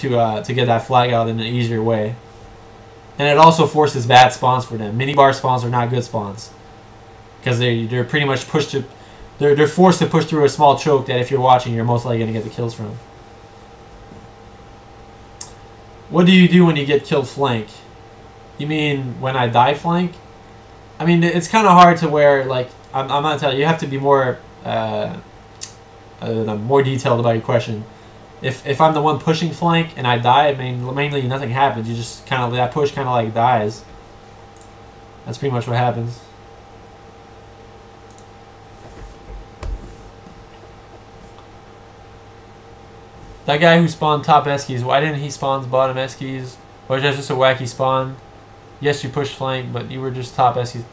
to get that flag out in an easier way. And it also forces bad spawns for them. Minibar spawns are not good spawns because they're pretty much pushed to they're forced to push through a small choke that if you're watching you're most likely going to get the kills from. What do you do when you get killed flank? You mean when I die flank? I mean it's kind of hard to where like I'm not telling you. You have to be more more detailed about your question. If I'm the one pushing flank and I die, I mean mainly nothing happens. You just kind of that push kind of like dies. That's pretty much what happens. That guy who spawned top Eskies, why didn't he spawn bottom Eskies? Or was that just a wacky spawn? Yes, you pushed flank, but you were just top Eskies.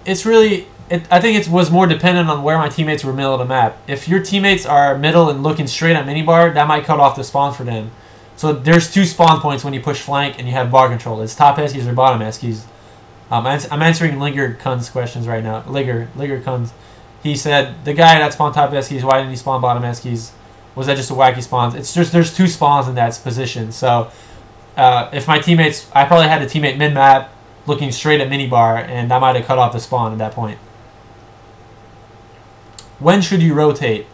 It's really... I think it was more dependent on where my teammates were middle of the map. If your teammates are middle and looking straight at minibar, that might cut off the spawn for them. So there's 2 spawn points when you push flank and you have bar control. It's top Eskies or bottom Eskies. I'm answering Linger Kun's questions right now. Linger Kun's. He said, the guy that spawned top Eskies, why didn't he spawn bottom Eskies? Was that just a wacky spawn? It's just there's 2 spawns in that position. So if my teammates, I probably had a teammate mid map looking straight at minibar, and that might have cut off the spawn at that point. When should you rotate?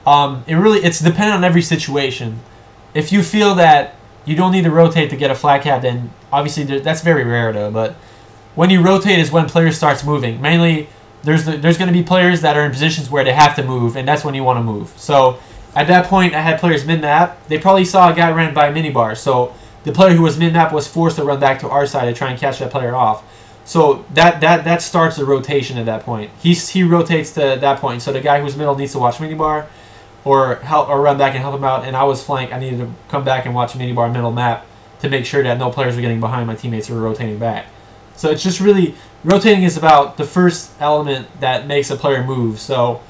It's dependent on every situation. If you feel that you don't need to rotate to get a flag cap, then obviously that's very rare though. But when you rotate is when players starts moving. Mainly, there's going to be players that are in positions where they have to move, and that's when you want to move. So at that point, I had players mid-map. They probably saw a guy ran by minibar. So the player who was mid-map was forced to run back to our side to try and catch that player off. So that starts the rotation at that point. He rotates to that point. So the guy who's middle needs to watch minibar or run back and help him out. And I was flank. I needed to come back and watch minibar middle map to make sure that no players were getting behind my teammates who were rotating back. So it's just really, rotating is about the first element that makes a player move. So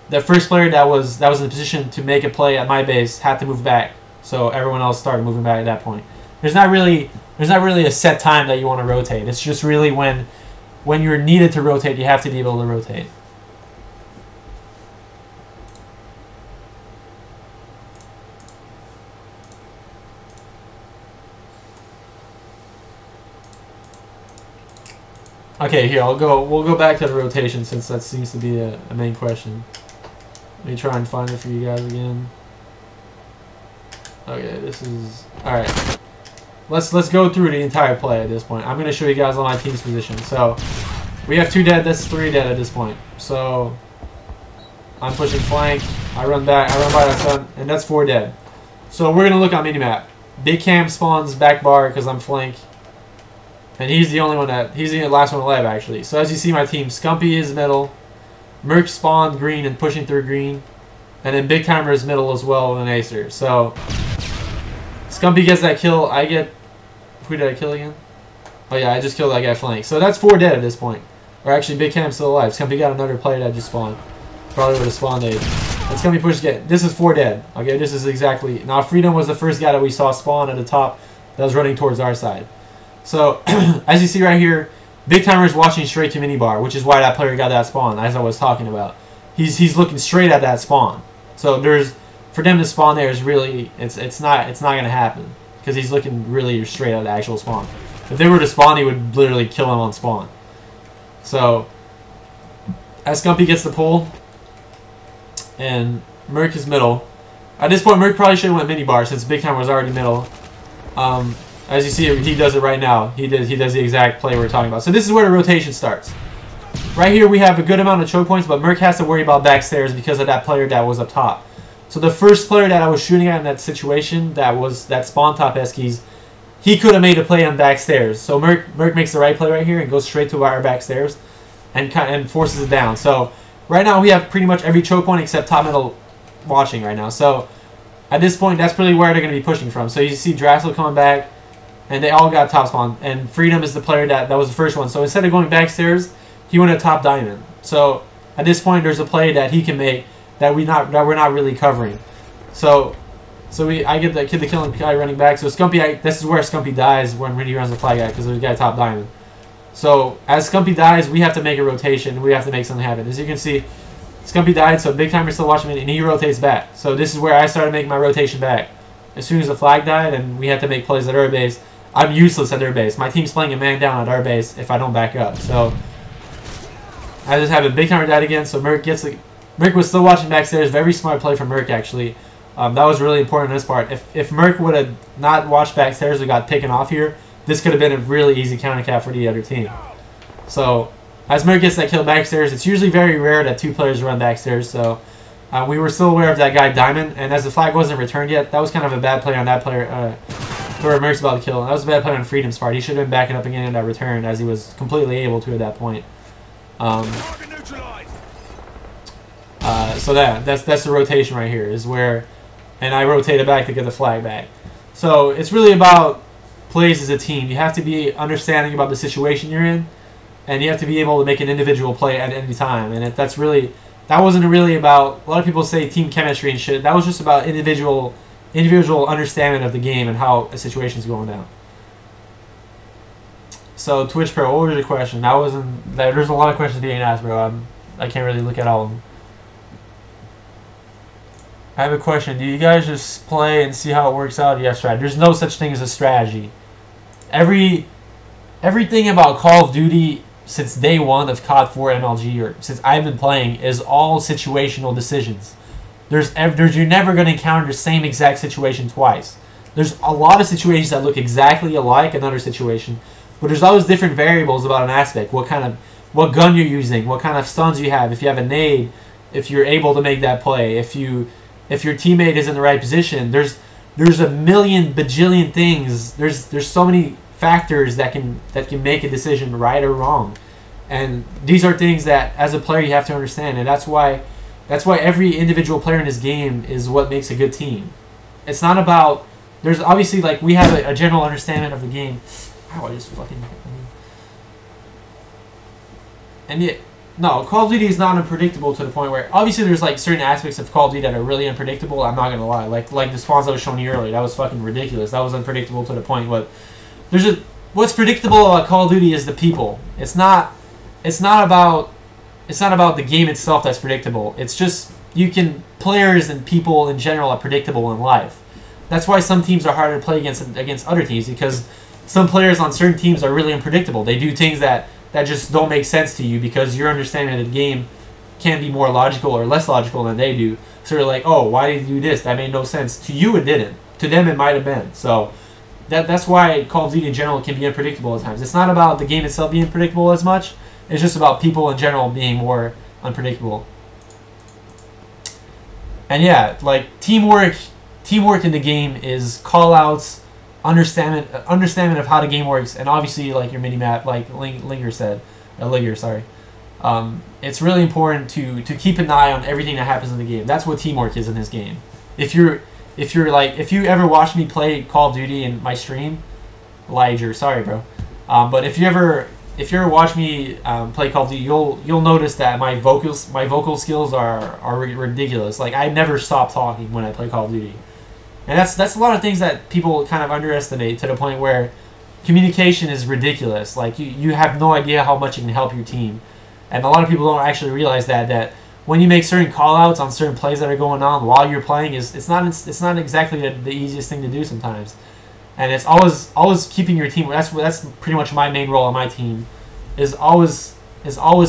the first player that was in a position to make a play at my base had to move back. So everyone else started moving back at that point. There's not really a set time that you want to rotate. It's just really when you're needed to rotate, you have to be able to rotate. Okay, here we'll go back to the rotation since that seems to be a main question. Let me try and find it for you guys again. Okay, this is alright. Let's go through the entire play at this point. I'm gonna show you guys all my team's position. So we have 2 dead, that's 3 dead at this point. So I'm pushing flank, I run back, I run by that sun, and that's 4 dead. So we're gonna look on minimap. Big Cam spawns back bar because I'm flank. And he's the only one he's the last one alive actually. So as you see my team, Scumpy is middle, Merc spawned green and pushing through green, and then Big Timer is middle as well with an Acer. So Scumpy gets that kill, I get, who did I kill again? Oh yeah, I just killed that guy flank. So that's 4 dead at this point. Or actually Big Cam's still alive. Scumpy got another player that just spawned. Probably would have spawned 8. And Scumpy pushed again. This is 4 dead. Okay, this is exactly, now Freedom was the first guy that we saw spawn at the top that was running towards our side. So, as you see right here, Big Timer is watching straight to minibar, which is why that player got that spawn, as I was talking about. He's looking straight at that spawn. So for them to spawn there is really it's not gonna happen because he's looking really straight at the actual spawn. If they were to spawn, he would literally kill him on spawn. So, as Scumpy gets the pull, and Merc is middle. At this point, Merc probably should have went minibar since Big Timer was already middle. As you see, he does it right now. He does the exact play we're talking about. So this is where the rotation starts. Right here, we have a good amount of choke points, but Merc has to worry about backstairs because of that player that was up top. So the first player that I was shooting at in that situation, that spawn top Eskies, he could have made a play on backstairs. So Merc makes the right play right here and goes straight to our backstairs and forces it down. So right now, we have pretty much every choke point except top middle watching right now. So at this point, that's really where they're going to be pushing from. So you see Draxel coming back. And they all got top spawn. And Freedom is the player that was the first one. So instead of going backstairs, he went to top diamond. So at this point, there's a play that he can make that we're not really covering. So I get the killing guy running back. So Scumpy, this is where Scumpy dies when he runs the flag out because there's a guy top diamond. So as Scumpy dies, we have to make a rotation. We have to make something happen. As you can see, Scumpy died, so Big Timer's still watching me, and he rotates back. So this is where I started making my rotation back. as soon as the flag died and we had to make plays at our base, I'm useless at their base. My team's playing a man down at our base if I don't back up. So I just have a big counter died again. So Merc was still watching backstairs. Very smart play from Merc actually. That was really important in this part. If Merc would have not watched backstairs and got taken off here, this could have been a really easy counter cap for the other team. So as Merc gets that kill backstairs, it's usually very rare that 2 players run backstairs. So we were still aware of that guy Diamond, and as the flag wasn't returned yet, that was kind of a bad play on that player. Where Merc's about to kill. And that was a bad play on Freedom's part. He should have been backing up again in that return, as he was completely able to at that point. So that's the rotation right here, is where, and I rotated back to get the flag back. So it's really about plays as a team. You have to be understanding about the situation you're in, and you have to be able to make an individual play at any time. And that wasn't really about, a lot of people say team chemistry and shit. That was just about individual understanding of the game and how a situation's going down. So Twitch Pro, what was your question? There's a lot of questions being asked, bro. I can't really look at all of them. I have a question. Do you guys just play and see how it works out? Yes, right. There's no such thing as a strategy. Everything about Call of Duty since day one of COD 4 MLG, or since I've been playing, is all situational decisions. You're never going to encounter the same exact situation twice. There's a lot of situations that look exactly alike another situation, but there's always different variables about an aspect. What gun you're using, what kind of stuns you have, if you have a nade, if you're able to make that play, if your teammate is in the right position. There's a million bajillion things. There's so many factors that can make a decision right or wrong, and these are things that as a player you have to understand, and that's why every individual player in this game is what makes a good team. It's not about, there's obviously, like, we have a general understanding of the game. Ow, I just fucking, and yet, no, Call of Duty is not unpredictable to the point where, obviously there's like certain aspects of Call of Duty that are really unpredictable. I'm not gonna lie, like the spawns I was showing you earlier, that was fucking ridiculous. That was unpredictable to the point. But what's predictable about Call of Duty is the people. It's not about the game itself that's predictable. It's just players and people in general are predictable in life. That's why some teams are harder to play against other teams, because some players on certain teams are really unpredictable. They do things that just don't make sense to you, because your understanding of the game can be more logical or less logical than they do. So you're like, oh, why did you do this? That made no sense. To you, it didn't. To them, it might have been. So that's why Call of Duty in general can be unpredictable at times. It's not about the game itself being predictable as much. It's just about people in general being more unpredictable. And yeah, like teamwork in the game is call-outs, understanding of how the game works, and obviously like your mini-map, like Linger said. Sorry. It's really important to keep an eye on everything that happens in the game. That's what teamwork is in this game. If you ever watch me play Call of Duty in my stream, Liger, sorry bro, but if you ever watch me play Call of Duty, you'll notice that my vocal skills are ridiculous. Like, I never stop talking when I play Call of Duty, and that's a lot of things that people kind of underestimate, to the point where communication is ridiculous. Like, you have no idea how much it can help your team, and a lot of people don't actually realize that when you make certain call-outs on certain plays that are going on while you're playing, it's not exactly the easiest thing to do sometimes. And it's always keeping your team. That's pretty much my main role on my team, is always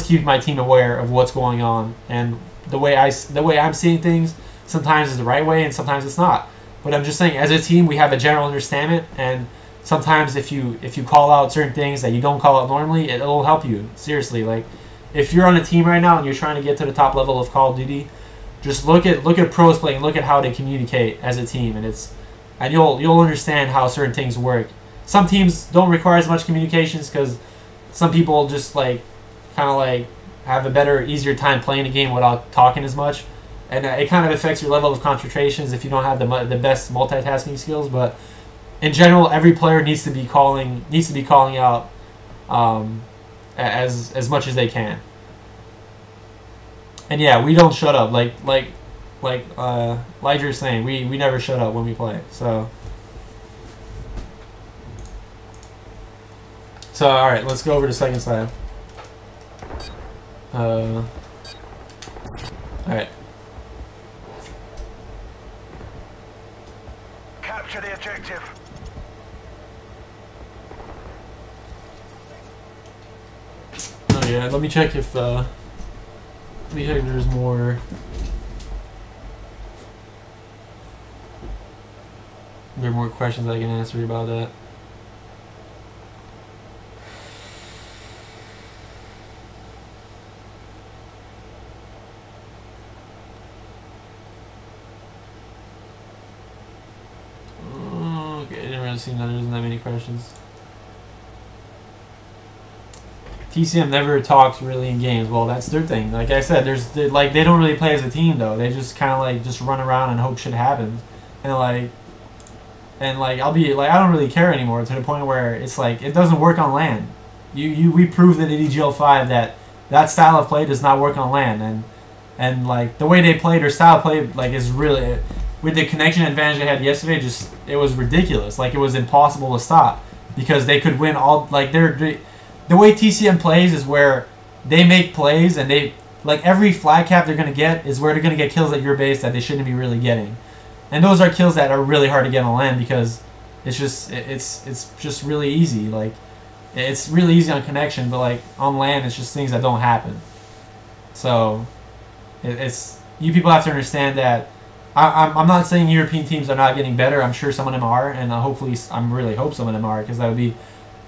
keeping my team aware of what's going on, and the way I'm seeing things sometimes is the right way and sometimes it's not. But I'm just saying, as a team, we have a general understanding, and sometimes if you call out certain things that you don't call out normally, it'll help you. Seriously, like, if you're on a team right now and you're trying to get to the top level of Call of Duty, just look at pros play and look at how they communicate as a team, and you'll understand how certain things work. Some teams don't require as much communications because some people just kind of have a better, easier time playing the game without talking as much, and it kind of affects your level of concentrations if you don't have the best multitasking skills. But in general, every player needs to be calling out as much as they can. And yeah, we don't shut up. Like Liger's saying, we never shut up when we play. So all right, let's go over to second side. All right. Oh yeah, let me check if there's more. There are more questions I can answer about that. Okay, I didn't really see that there isn't that many questions. TCM never talks really in games. Well, that's their thing. Like I said, they don't really play as a team though. They just kind of like just run around and hope shit happens, and I'll be like, I don't really care anymore to the point where it's like it doesn't work on LAN. We proved in EDGL5 that style of play does not work on LAN, and like the way they play, their style of play like is really, with the connection advantage they had yesterday, just it was ridiculous. Like it was impossible to stop because they could win all like the way TCM plays is where they make plays and they like every flag cap they're gonna get is where they're gonna get kills at your base that they shouldn't be really getting. And those are kills that are really hard to get on LAN because it's just really easy. Like it's really easy on connection, but like on LAN it's just things that don't happen. So it's you people have to understand that I'm not saying European teams are not getting better. I'm sure some of them are, and hopefully I really hope some of them are because that would be.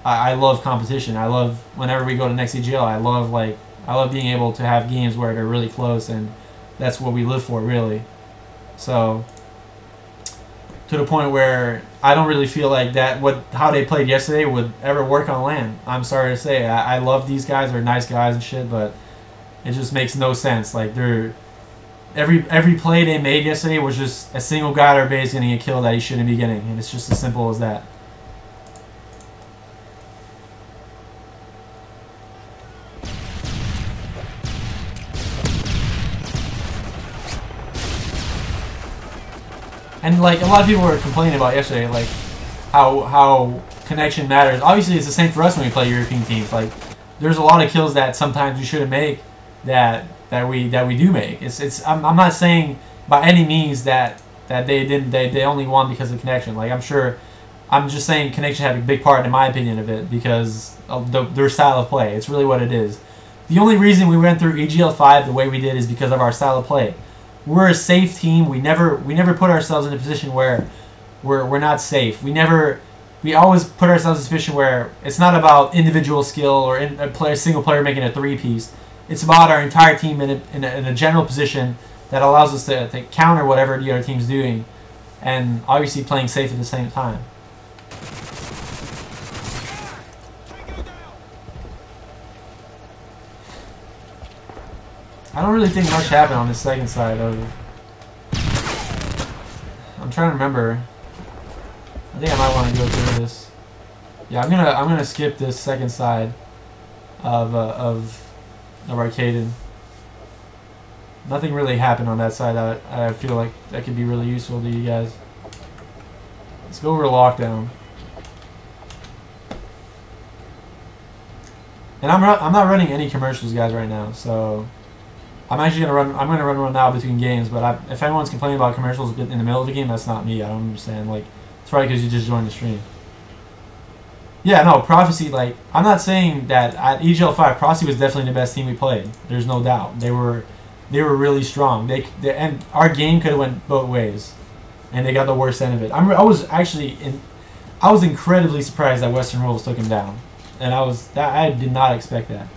I love competition. I love whenever we go to next EGL. I love being able to have games where they're really close, and that's what we live for really. So. To the point where I don't really feel like how they played yesterday would ever work on LAN. I'm sorry to say. I love these guys. They're nice guys and shit, but it just makes no sense. Like every play they made yesterday was just a single guy at our base getting a kill that he shouldn't be getting, and it's just as simple as that. And like a lot of people were complaining about yesterday, like how connection matters. Obviously, it's the same for us when we play European teams. Like there's a lot of kills that sometimes we shouldn't make that we do make. I'm not saying by any means that they only won because of connection. Like I'm just saying connection had a big part in my opinion of it because of their style of play. It's really what it is. The only reason we went through EGL5 the way we did is because of our style of play. We're a safe team. We never put ourselves in a position where we're not safe. We always put ourselves in a position where it's not about individual skill or a single player making a three-piece. It's about our entire team in a general position that allows us to counter whatever the other team's doing, and obviously playing safe at the same time. I don't really think much happened on this second side of. I'm trying to remember. I think I might want to go through this. Yeah, I'm gonna skip this second side of arkaden. Nothing really happened on that side that I feel like that could be really useful to you guys. Let's go over to lockdown. And I'm not running any commercials, guys, right now, so. I'm actually gonna run. I'm gonna run one now between games. But if anyone's complaining about commercials in the middle of the game, that's not me. I don't understand. Like, it's probably because you just joined the stream. Yeah, no, Prophecy. Like, I'm not saying that at EGL5, Prophecy was definitely the best team we played. There's no doubt. They were really strong. And our game could have went both ways, and they got the worst end of it. I was incredibly surprised that Western Wolves took him down, and I did not expect that.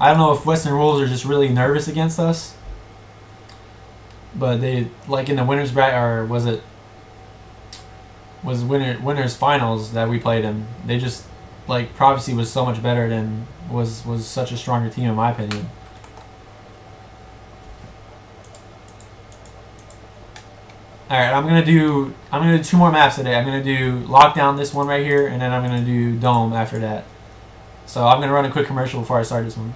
I don't know if Western Wolves are just really nervous against us, but they like in the winners bracket, or was winners finals that we played them. They just like Prophecy was so much better than was such a stronger team in my opinion. All right, I'm gonna do 2 more maps today. I'm gonna do lockdown, this one right here, and then I'm gonna do dome after that. So I'm gonna run a quick commercial before I start this one.